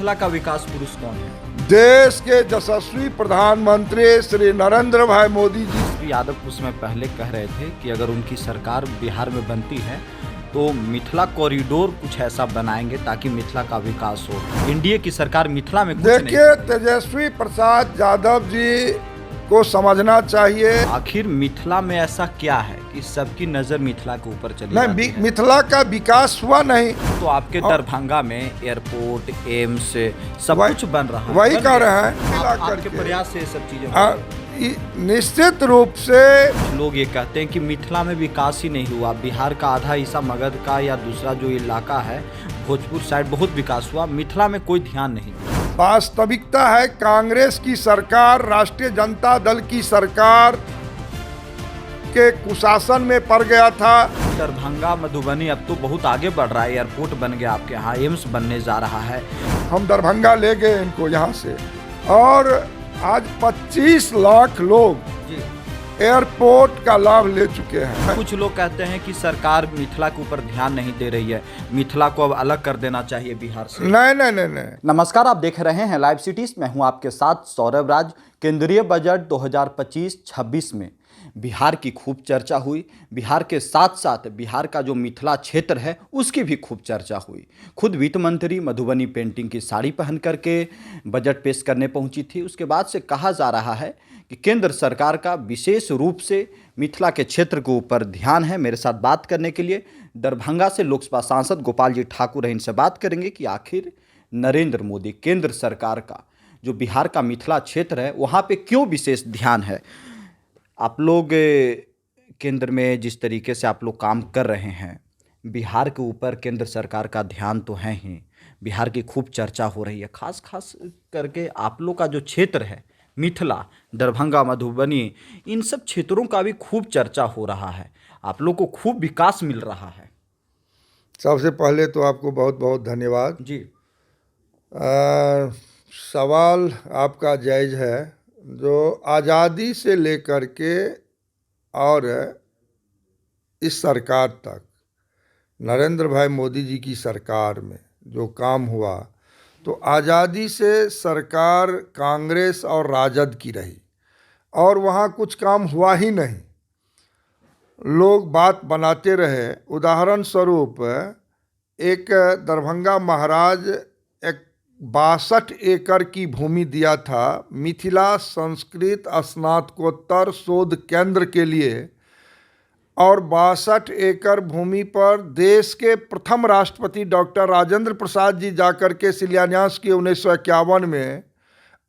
मिथिला का विकास पुरुष कौन है? देश के यशस्वी प्रधानमंत्री श्री नरेंद्र भाई मोदी जी। श्री यादव उसमें पहले कह रहे थे कि अगर उनकी सरकार बिहार में बनती है तो मिथिला कॉरिडोर कुछ ऐसा बनाएंगे ताकि मिथिला का विकास हो। एनडीए की सरकार मिथिला में कुछ नहीं देखिए, तेजस्वी प्रसाद यादव जी को समझना चाहिए। आखिर मिथिला में ऐसा क्या है कि सबकी नजर मिथिला के ऊपर चली जाती है? मिथिला का विकास हुआ नहीं तो आपके दरभंगा में एयरपोर्ट, एम्स सब कुछ बन रहा है। वही कह रहे हैं आपके प्रयास से सब चीजें निश्चित रूप से। लोग ये कहते हैं कि मिथिला में विकास ही नहीं हुआ। बिहार का आधा हिस्सा, मगध का या दूसरा जो इलाका है भोजपुर साइड, बहुत विकास हुआ, मिथिला में कोई ध्यान नहीं। वास्तविकता है कांग्रेस की सरकार, राष्ट्रीय जनता दल की सरकार के कुशासन में पड़ गया था। दरभंगा, मधुबनी अब तो बहुत आगे बढ़ रहा है। एयरपोर्ट बन गया आपके यहाँ, एम्स बनने जा रहा है। हम दरभंगा ले गए इनको यहाँ से, और आज 25 लाख लोग एयरपोर्ट का लाभ ले चुके हैं। कुछ लोग कहते हैं कि सरकार मिथिला के ऊपर ध्यान नहीं दे रही है, मिथिला को अब अलग कर देना चाहिए बिहार से। नहीं। नमस्कार, आप देख रहे हैं लाइव सिटीज। मैं हूं आपके साथ सौरभ राज। केंद्रीय बजट 2025-26 में बिहार की खूब चर्चा हुई। बिहार के साथ साथ बिहार का जो मिथिला क्षेत्र है उसकी भी खूब चर्चा हुई। खुद वित्त मंत्री मधुबनी पेंटिंग की साड़ी पहन करके बजट पेश करने पहुंची थी। उसके बाद से कहा जा रहा है कि केंद्र सरकार का विशेष रूप से मिथिला के क्षेत्र के ऊपर ध्यान है। मेरे साथ बात करने के लिए दरभंगा से लोकसभा सांसद गोपाल जी ठाकुर हैं। इनसे बात करेंगे कि आखिर नरेंद्र मोदी, केंद्र सरकार का जो बिहार का मिथिला क्षेत्र है वहाँ पे क्यों विशेष ध्यान है। आप लोग केंद्र में जिस तरीके से आप लोग काम कर रहे हैं, बिहार के ऊपर केंद्र सरकार का ध्यान तो है ही, बिहार की खूब चर्चा हो रही है। खास करके आप लोग का जो क्षेत्र है मिथिला, दरभंगा, मधुबनी, इन सब क्षेत्रों का भी खूब चर्चा हो रहा है। आप लोग को खूब विकास मिल रहा है। सबसे पहले तो आपको बहुत बहुत धन्यवाद जी। सवाल आपका जायज़ है। जो आज़ादी से लेकर के और इस सरकार तक, नरेंद्र भाई मोदी जी की सरकार में जो काम हुआ, तो आज़ादी से सरकार कांग्रेस और राजद की रही और वहाँ कुछ काम हुआ ही नहीं। लोग बात बनाते रहे। उदाहरण स्वरूप एक दरभंगा महाराज एक 62 एकड़ की भूमि दिया था मिथिला संस्कृत स्नातकोत्तर शोध केंद्र के लिए, और 62 एकड़ भूमि पर देश के प्रथम राष्ट्रपति डॉक्टर राजेंद्र प्रसाद जी जाकर के शिलान्यास किए 1951 में,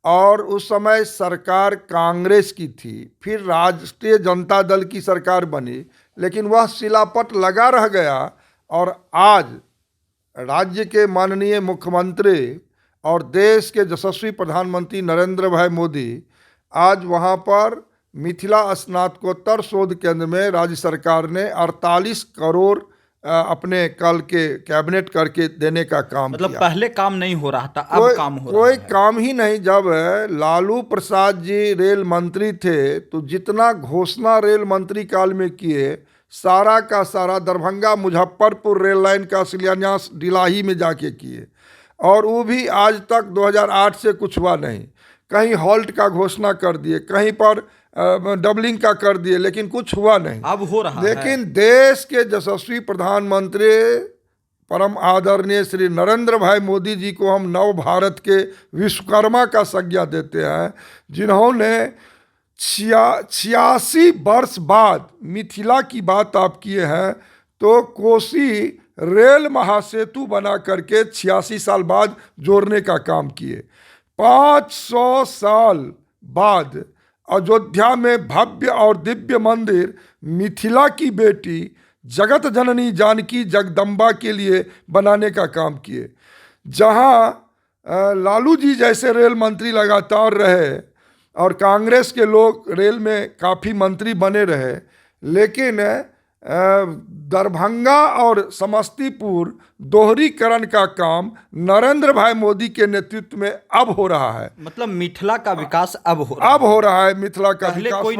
और उस समय सरकार कांग्रेस की थी। फिर राष्ट्रीय जनता दल की सरकार बनी, लेकिन वह शिलापट लगा रह गया। और आज राज्य के माननीय मुख्यमंत्री और देश के यशस्वी प्रधानमंत्री नरेंद्र भाई मोदी आज वहाँ पर मिथिला स्नातकोत्तर शोध केंद्र में राज्य सरकार ने 48 करोड़ अपने कल के कैबिनेट करके देने का काम मतलब किया। पहले काम नहीं हो रहा था, अब काम हो रहा है। कोई काम ही नहीं। जब लालू प्रसाद जी रेल मंत्री थे तो जितना घोषणा रेल मंत्री काल में किए, सारा का सारा दरभंगा मुजफ्फरपुर रेल लाइन का शिलान्यास डिलाही में जाके किए, और वो भी आज तक 2008 से कुछ हुआ नहीं। कहीं हॉल्ट का घोषणा कर दिए, कहीं पर डबलिंग का कर दिए, लेकिन कुछ हुआ नहीं। अब हो रहा है। लेकिन देश के यशस्वी प्रधानमंत्री परम आदरणीय श्री नरेंद्र भाई मोदी जी को हम नव भारत के विश्वकर्मा का संज्ञा देते हैं, जिन्होंने 86 वर्ष बाद मिथिला की बात आप किए हैं, तो कोसी रेल महासेतु बना करके 86 साल बाद जोड़ने का काम किए। 500 साल बाद अयोध्या में भव्य और दिव्य मंदिर मिथिला की बेटी जगत जननी जानकी जगदम्बा के लिए बनाने का काम किए। जहां लालू जी जैसे रेल मंत्री लगातार रहे और कांग्रेस के लोग रेल में काफ़ी मंत्री बने रहे, लेकिन दरभंगा और समस्तीपुर दोहरीकरण का काम नरेंद्र भाई मोदी के नेतृत्व में अब हो रहा है। मतलब मिथिला का विकास अब हो रहा है। मिथिला का विकास कोई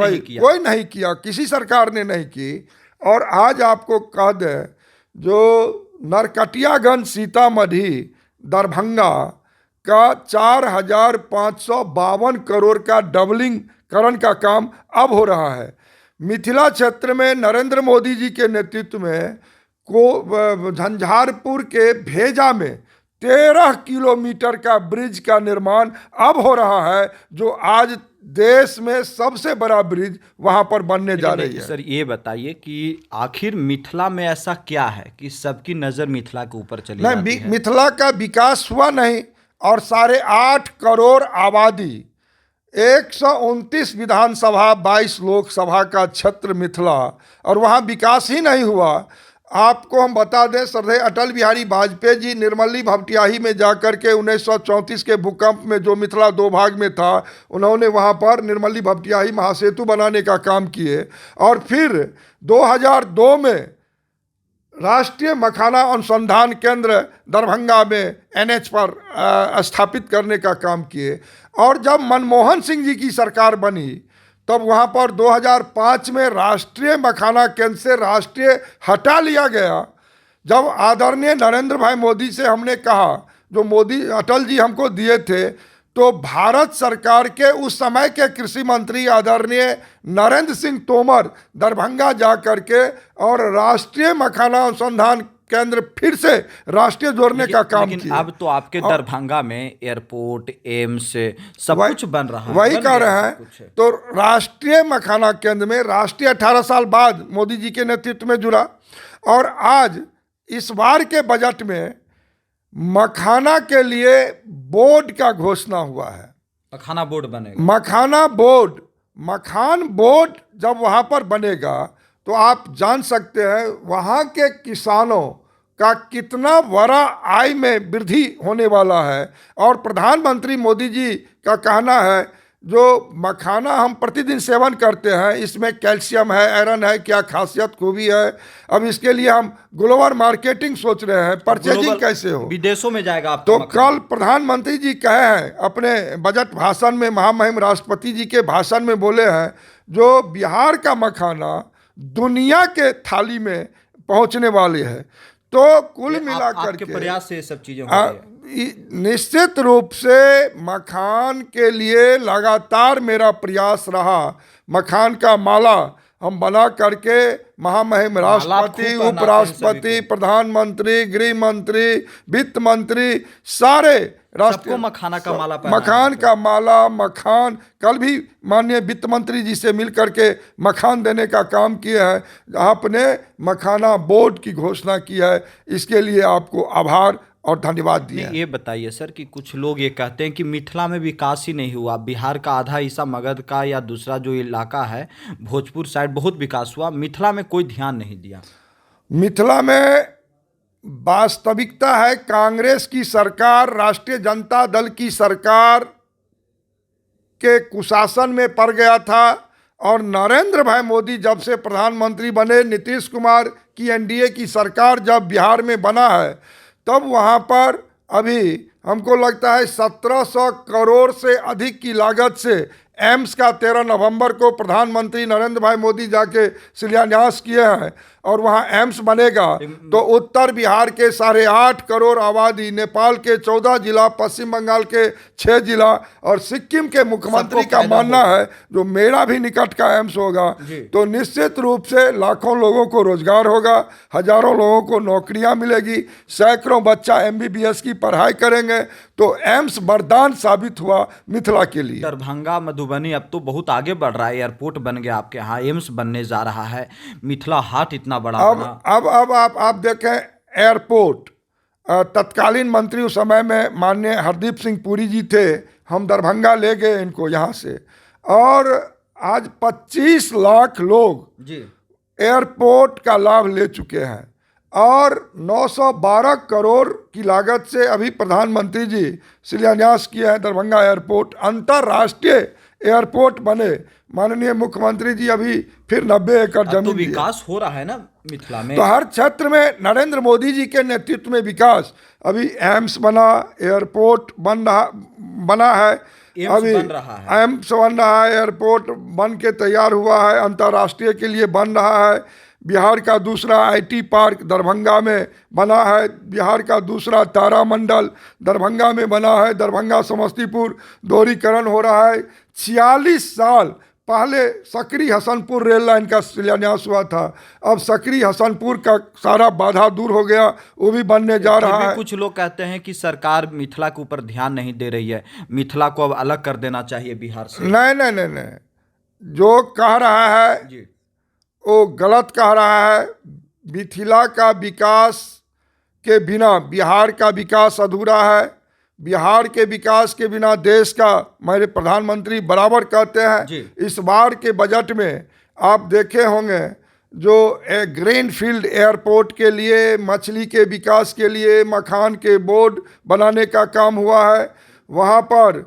नहीं किया, किसी सरकार ने नहीं की। और आज आपको कह दें, जो नरकटियागंज, सीतामढ़ी, दरभंगा का 4,552 करोड़ का डबलिंग करण का काम अब हो रहा है। मिथिला क्षेत्र में नरेंद्र मोदी जी के नेतृत्व में झंझारपुर के भेजा में 13 किलोमीटर का ब्रिज का निर्माण अब हो रहा है, जो आज देश में सबसे बड़ा ब्रिज वहां पर बनने जा रही है। सर ये बताइए कि आखिर मिथिला में ऐसा क्या है कि सबकी नजर मिथिला के ऊपर चली जाती है? मिथिला का विकास हुआ नहीं, और 8.5 करोड़ आबादी, 129 विधानसभा, 22 लोकसभा का क्षेत्र मिथिला, और वहाँ विकास ही नहीं हुआ। आपको हम बता दें, श्रद्धेय अटल बिहारी वाजपेयी जी निर्मली भपटियाही में जाकर के 1934 के भूकंप में जो मिथिला 2 भाग में था, उन्होंने वहाँ पर निर्मली भपटियाही महासेतु बनाने का काम किए, और फिर 2002 में राष्ट्रीय मखाना अनुसंधान केंद्र दरभंगा में NH पर स्थापित करने का काम किए। और जब मनमोहन सिंह जी की सरकार बनी, तब वहाँ पर 2005 में राष्ट्रीय मखाना केंद्र से राष्ट्रीय हटा लिया गया। जब आदरणीय नरेंद्र भाई मोदी से हमने कहा, जो अटल जी हमको दिए थे, तो भारत सरकार के उस समय के कृषि मंत्री आदरणीय नरेंद्र सिंह तोमर दरभंगा जा करके और राष्ट्रीय मखाना अनुसंधान केंद्र फिर से राष्ट्रीय जोड़ने का काम किया। अब तो आपके दरभंगा में एयरपोर्ट, एम्स सब कुछ बन रहा है, वही कह रहे हैं। तो राष्ट्रीय मखाना केंद्र में राष्ट्रीय 18 साल बाद मोदी जी के नेतृत्व में जुड़ा, और आज इस बार के बजट में मखाना के लिए बोर्ड का घोषणा हुआ है। मखाना बोर्ड बनेगा। मखान बोर्ड जब वहाँ पर बनेगा, तो आप जान सकते हैं वहाँ के किसानों का कितना बड़ा आय में वृद्धि होने वाला है। और प्रधानमंत्री मोदी जी का कहना है, जो मखाना हम प्रतिदिन सेवन करते हैं, इसमें कैल्शियम है, आयरन है, क्या खासियत खूबी है। अब इसके लिए हम ग्लोबल मार्केटिंग सोच रहे हैं, परचेजिंग कैसे हो, विदेशों में जाएगा। तो कल प्रधानमंत्री जी कहे हैं अपने बजट भाषण में, महामहिम राष्ट्रपति जी के भाषण में बोले हैं, जो बिहार का मखाना दुनिया के थाली में पहुंचने वाले हैं। तो कुल मिलाकर के प्रयास से सब चीजें हो रही है। निश्चित रूप से मखान के लिए लगातार मेरा प्रयास रहा। मखान का माला हम बना करके महामहिम राष्ट्रपति, उपराष्ट्रपति, प्रधानमंत्री, गृह मंत्री, वित्त मंत्री, सारे राष्ट्रीय मखाना का माला, मखान कल भी माननीय वित्त मंत्री जी से मिल करके मखान देने का काम किया है। आपने मखाना बोर्ड की घोषणा की है, इसके लिए आपको आभार और धन्यवाद दिया। ये बताइए सर कि कुछ लोग ये कहते हैं कि मिथिला में विकास ही नहीं हुआ। बिहार का आधा हिस्सा, मगध का या दूसरा जो इलाका है भोजपुर साइड, बहुत विकास हुआ, मिथिला में कोई ध्यान नहीं दिया। मिथिला में वास्तविकता है, कांग्रेस की सरकार, राष्ट्रीय जनता दल की सरकार के कुशासन में पड़ गया था, और नरेंद्र भाई मोदी जब से प्रधानमंत्री बने, नीतीश कुमार की NDA की सरकार जब बिहार में बना है, तब वहाँ पर अभी हमको लगता है 1700 करोड़ से अधिक की लागत से एम्स का 13 नवंबर को प्रधानमंत्री नरेंद्र भाई मोदी जाके शिलान्यास किए हैं, और वहाँ एम्स बनेगा। तो उत्तर बिहार के 8.5 करोड़ आबादी, नेपाल के 14 जिला, पश्चिम बंगाल के 6 जिला और सिक्किम के मुख्यमंत्री का मानना है जो मेरा भी निकट का एम्स होगा, तो निश्चित रूप से लाखों लोगों को रोजगार होगा, हजारों लोगों को नौकरियां मिलेगी, सैकड़ों बच्चा MBBS की पढ़ाई करेंगे। तो एम्स वरदान साबित हुआ मिथिला के लिए। दरभंगा, मधुबनी अब तो बहुत आगे बढ़ रहा है, एयरपोर्ट बन गया आपके यहाँ, एम्स बनने जा रहा है, मिथिला हाट इतना बड़ा अब आप देखें एयरपोर्ट, तत्कालीन मंत्री उस समय में माननीय हरदीप सिंह पुरी जी थे, हम दरभंगा ले गए इनको यहाँ से, और आज 25 लाख लोग एयरपोर्ट का लाभ ले चुके हैं, और 912 करोड़ की लागत से अभी प्रधानमंत्री जी शिलान्यास किए हैं दरभंगा एयरपोर्ट, अंतर्राष्ट्रीय एयरपोर्ट बने। माननीय मुख्यमंत्री जी अभी फिर 90 एकड़ जमीन, तो विकास हो रहा है ना मिथिला में, तो हर क्षेत्र में नरेंद्र मोदी जी के नेतृत्व में विकास। अभी एम्स बना, एयरपोर्ट बना है, अभी एम्स बन रहा है, एयरपोर्ट बन के तैयार हुआ है, अंतर्राष्ट्रीय के लिए बन रहा है। बिहार का दूसरा आईटी पार्क दरभंगा में बना है, बिहार का दूसरा तारामंडल दरभंगा में बना है, दरभंगा समस्तीपुर दोहरीकरण हो रहा है। 46 साल पहले सकरी हसनपुर रेल लाइन का शिलान्यास हुआ था, अब सकरी हसनपुर का सारा बाधा दूर हो गया, वो भी बनने जा रहा है। कुछ लोग कहते हैं कि सरकार मिथिला के ऊपर ध्यान नहीं दे रही है, मिथिला को अब अलग कर देना चाहिए बिहार से। नहीं नहीं नहीं नहीं, जो कह रहा है जी, वो गलत कह रहा है। मिथिला का विकास के बिना बिहार का विकास अधूरा है, बिहार के विकास के बिना देश का, मेरे प्रधानमंत्री बराबर कहते हैं। इस बार के बजट में आप देखे होंगे जो ग्रीनफील्ड एयरपोर्ट के लिए, मछली के विकास के लिए मखान के बोर्ड बनाने का काम हुआ है। वहाँ पर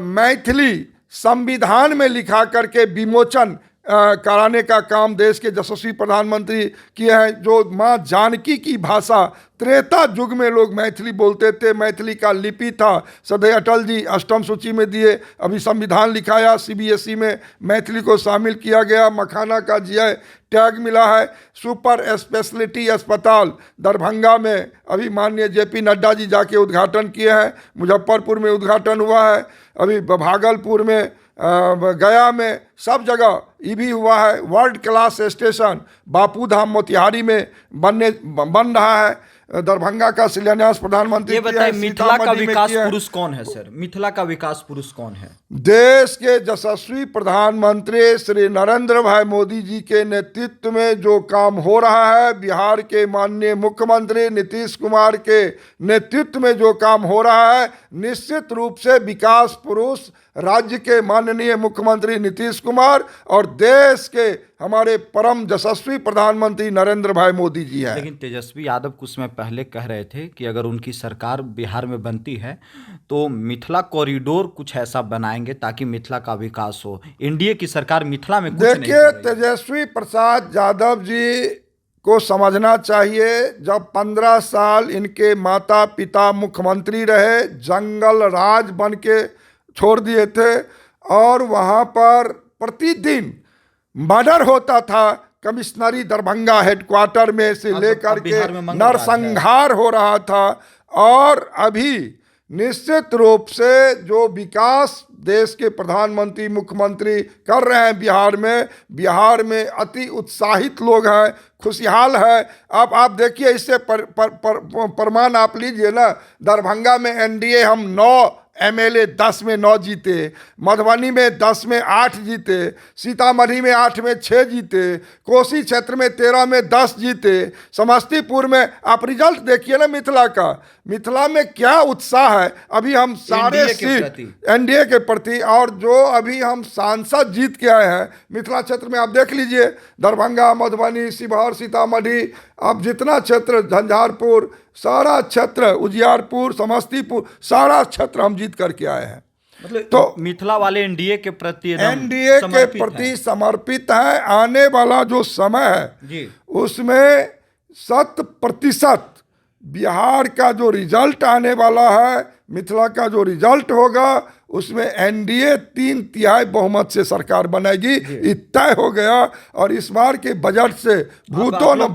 मैथिली संविधान में लिखा करके विमोचन कराने का काम देश के यशस्वी प्रधानमंत्री किए हैं। जो माँ जानकी की भाषा, त्रेता युग में लोग मैथिली बोलते थे, मैथिली का लिपि था, सदैव अटल जी अष्टम सूची में दिए, अभी संविधान लिखाया, सीबीएसई में मैथिली को शामिल किया गया, मखाना का जीआई टैग मिला है। सुपर स्पेशलिटी अस्पताल दरभंगा में अभी माननीय जेपी नड्डा जी जाके उद्घाटन किए हैं, मुजफ्फरपुर में उद्घाटन हुआ है, अभी भागलपुर में, गया में, सब जगह ये भी हुआ है। World class station Bapu Dham Motihari में बन रहा है। दरभंगा का शिलान्यास प्रधानमंत्री ये बताइए, मिथिला का विकास पुरुष कौन है सर? मिथिला का विकास पुरुष कौन है? देश के यशस्वी प्रधानमंत्री श्री नरेंद्र भाई मोदी जी के नेतृत्व में जो काम हो रहा है, बिहार के माननीय मुख्यमंत्री नीतीश कुमार के नेतृत्व में जो काम हो रहा है, निश्चित रूप से विकास पुरुष राज्य के माननीय मुख्यमंत्री नीतीश कुमार और देश के हमारे परम यशस्वी प्रधानमंत्री नरेंद्र भाई मोदी जी हैं। लेकिन तेजस्वी यादव कुछ समय पहले कह रहे थे कि अगर उनकी सरकार बिहार में बनती है तो मिथिला कॉरिडोर कुछ ऐसा बनाएंगे ताकि मिथिला का विकास हो। एनडीए की सरकार मिथिला में कुछ नहीं कर रही है। देखिए, तेजस्वी प्रसाद यादव जी को समझना चाहिए, जब 15 साल इनके माता पिता मुख्यमंत्री रहे, जंगल राज बन के छोड़ दिए थे और वहाँ पर प्रतिदिन मर्डर होता था। कमिश्नरी दरभंगा हेडक्वार्टर में से लेकर के नरसंहार हो रहा था। और अभी निश्चित रूप से जो विकास देश के प्रधानमंत्री मुख्यमंत्री कर रहे हैं बिहार में अति उत्साहित लोग हैं, खुशहाल है। अब आप देखिए, इससे प्रमाण आप लीजिए ना, दरभंगा में एनडीए हम 9 एमएलए 10 में 9 जीते, मधुबनी में 10 में 8 जीते, सीतामढ़ी में 8 में 6 जीते, कोसी क्षेत्र में 13 में 10 जीते, समस्तीपुर में आप रिजल्ट देखिए ना मिथिला में क्या उत्साह है। अभी हम सारे सीट एनडीए के प्रति, और जो अभी हम सांसद जीत के आए हैं मिथिला क्षेत्र में, आप देख लीजिए, दरभंगा, मधुबनी, शिवहर, सीतामढ़ी, अब जितना क्षेत्र, झंझारपुर, सारा क्षेत्र, उजियारपुर, समस्तीपुर, सारा क्षेत्र हम जीत करके आए हैं। मतलब तो मिथिला वाले एनडीए के प्रति समर्पित है। आने वाला जो समय है उसमें 100% बिहार का जो रिजल्ट आने वाला है, मिथिला का जो रिजल्ट होगा, उसमें एनडीए 3/3 बहुमत से सरकार बनेगी, ये तय हो गया। और इस बार के बजट से भूतो न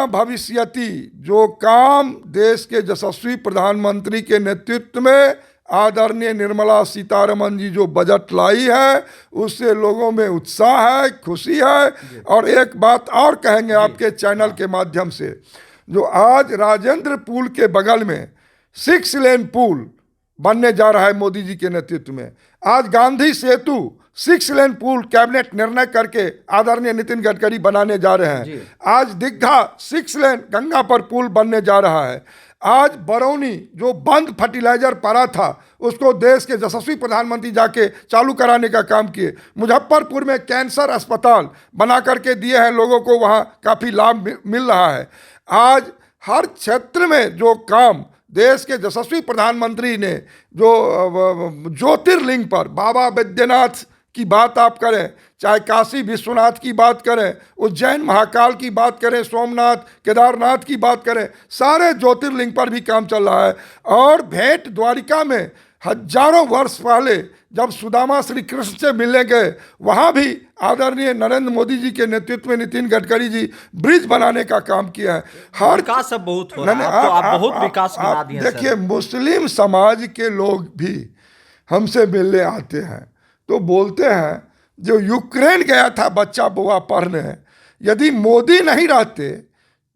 भविष्यति जो काम देश के यशस्वी प्रधानमंत्री के नेतृत्व में आदरणीय निर्मला सीतारमन जी जो बजट लाई है, उससे लोगों में उत्साह है, खुशी है। और एक बात और कहेंगे आपके चैनल के माध्यम से, जो आज राजेंद्र पुल के बगल में 6 लेन पुल बनने जा रहा है मोदी जी के नेतृत्व में, आज गांधी सेतु 6 लेन पुल कैबिनेट निर्णय करके आदरणीय नितिन गडकरी बनाने जा रहे हैं। आज दीघा 6 लेन गंगा पर पुल बनने जा रहा है। आज बरौनी जो बंद फर्टिलाइजर पड़ा था, उसको देश के यशस्वी प्रधानमंत्री जाके चालू कराने का काम किए। मुजफ्फरपुर में कैंसर अस्पताल बना करके दिए हैं लोगों को, वहाँ काफ़ी लाभ मिल रहा है। आज हर क्षेत्र में जो काम देश के यशस्वी प्रधानमंत्री ने, जो ज्योतिर्लिंग पर बाबा बैद्यनाथ की बात आप करें, चाहे काशी विश्वनाथ की बात करें, उज्जैन महाकाल की बात करें, सोमनाथ, केदारनाथ की बात करें, सारे ज्योतिर्लिंग पर भी काम चल रहा है। और भेंट द्वारिका में हजारों वर्ष पहले जब सुदामा श्री कृष्ण से मिलने गए, वहाँ भी आदरणीय नरेंद्र मोदी जी के नेतृत्व में नितिन गडकरी जी ब्रिज बनाने का काम किया है। हर विकास अब बहुत हो रहा है, अब तो आप बहुत विकास गिना दिए सर। देखिए, मुस्लिम समाज के लोग भी हमसे मिलने आते हैं तो बोलते हैं, जो यूक्रेन गया था बच्चा बुआ पढ़ने, यदि मोदी नहीं रहते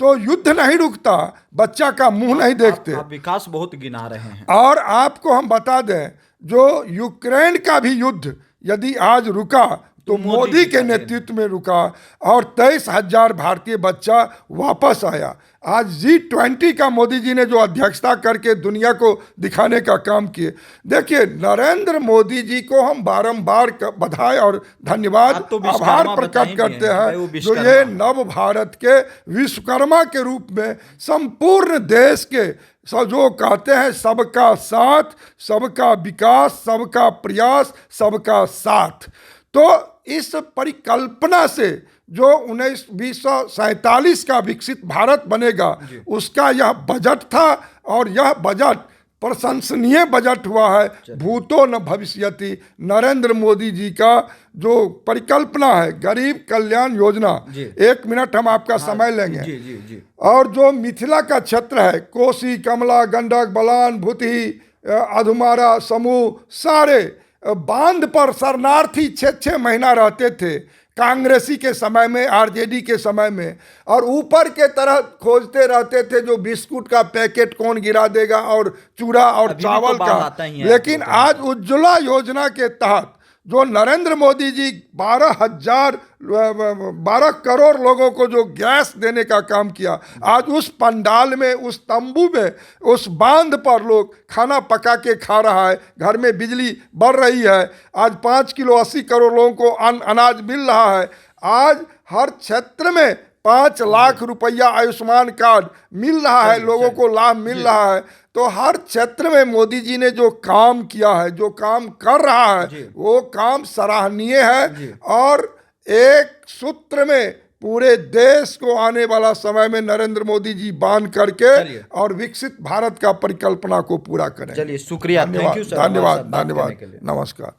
तो युद्ध नहीं रुकता, बच्चा का मुंह नहीं देखते। आप विकास बहुत गिना रहे हैं। और आपको हम बता दें, जो यूक्रेन का भी युद्ध यदि आज रुका तो मोदी के नेतृत्व में रुका और 23,000 भारतीय बच्चा वापस आया। आज G20 का मोदी जी ने जो अध्यक्षता करके दुनिया को दिखाने का काम किए। देखिए, नरेंद्र मोदी जी को हम बारंबार बधाई और धन्यवाद तो आभार प्रकट करते हैं, जो ये नव भारत के विश्वकर्मा के रूप में संपूर्ण देश के जो कहते हैं सबका साथ, सबका विकास, सबका प्रयास, सबका साथ। तो इस परिकल्पना से जो 1947 का विकसित भारत बनेगा, उसका यह बजट था और यह बजट प्रशंसनीय बजट हुआ है। भूतो न भविष्यति, नरेंद्र मोदी जी का जो परिकल्पना है, गरीब कल्याण योजना। 1 मिनट हम आपका समय लेंगे। जी। और जो मिथिला का क्षेत्र है, कोसी, कमला, गंडक, बलान, भूतही, अधुमारा समूह, सारे बांध पर शरणार्थी 6-6 महीना रहते थे, कांग्रेसी के समय में, आरजेडी के समय में, और ऊपर के तरह खोजते रहते थे जो बिस्कुट का पैकेट कौन गिरा देगा और चूड़ा और चावल का। लेकिन आज उज्ज्वला योजना के तहत जो नरेंद्र मोदी जी 12 करोड़ लोगों को जो गैस देने का काम किया, आज उस पंडाल में, उस तंबू में, उस बांध पर लोग खाना पका के खा रहा है, घर में बिजली बढ़ रही है। आज 5 किलो 80 करोड़ लोगों को अनाज मिल रहा है। आज हर क्षेत्र में 5 लाख रुपया आयुष्मान कार्ड मिल रहा है, लोगों को लाभ मिल रहा है। तो हर क्षेत्र में मोदी जी ने जो काम किया है, जो काम कर रहा है, वो काम सराहनीय है। और एक सूत्र में पूरे देश को आने वाला समय में नरेंद्र मोदी जी बांध करके और विकसित भारत का परिकल्पना को पूरा करें। चलिए, शुक्रिया, थैंक यू सर। धन्यवाद, नमस्कार।